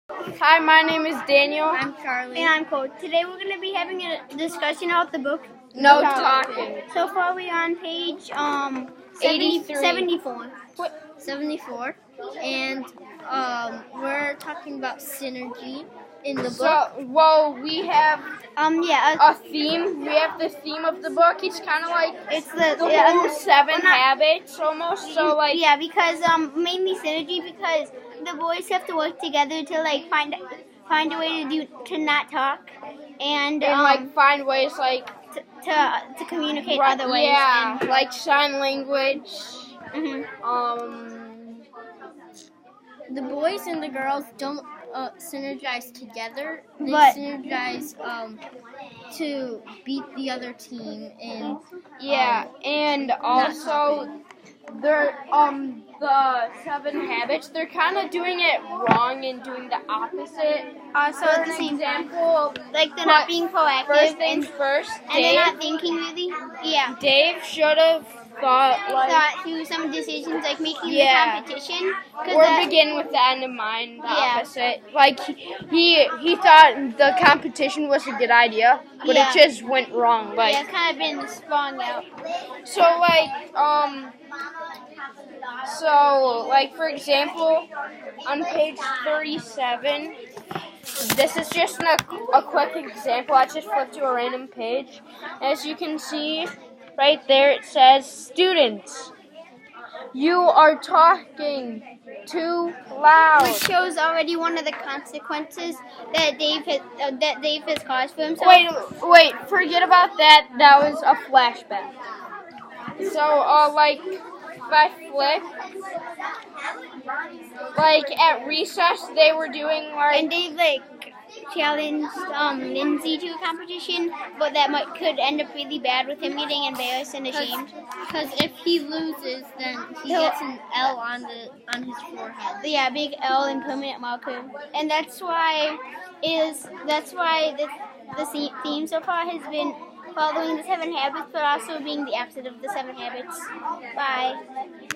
Hi, my name is Daniel. I'm Charlie. And I'm Cole. Today we're going to be having a discussion about the book. No talking. So far we're on page 83. 74. 74. And we're talking about synergy in the book. So, we have Yeah, a theme. We have the theme of the book. It's kind of like it's the whole seven habits almost. So, like, yeah, because mainly synergy, because the boys have to work together to like find a way to not talk and like find ways like to communicate other ways. Yeah, like sign language. The boys and the girls don't synergize together. They But- synergize to beat the other team. And And also they're the seven habits. They're kind of doing it wrong and doing the opposite. Also, For at the an same example, like they're not being proactive first things first. and they're not thinking really. Yeah. Dave should have thought like. Thought through some decisions, like making the competition. Or begin with the end in mind, the Yeah. opposite. Like he thought the competition was a good idea, but Yeah. it just went wrong. Like Yeah, it's kind of been sprung out. so for example, on page 37, this is just a quick example. I just flipped to a random page. As you can see, right there it says, "Students, you are talking too loud." Which shows already one of the consequences that Dave has caused for himself. Wait, forget about that. That was a flashback. So, if I flip, at recess, they were doing, And Dave challenged Lindsay to a competition, but that could end up really bad with him getting embarrassed and ashamed. Because if he loses, then he gets an L on his forehead. Yeah, big L and permanent marker, and that's why the theme so far has been following the seven habits, but also being the opposite of the seven habits. Bye.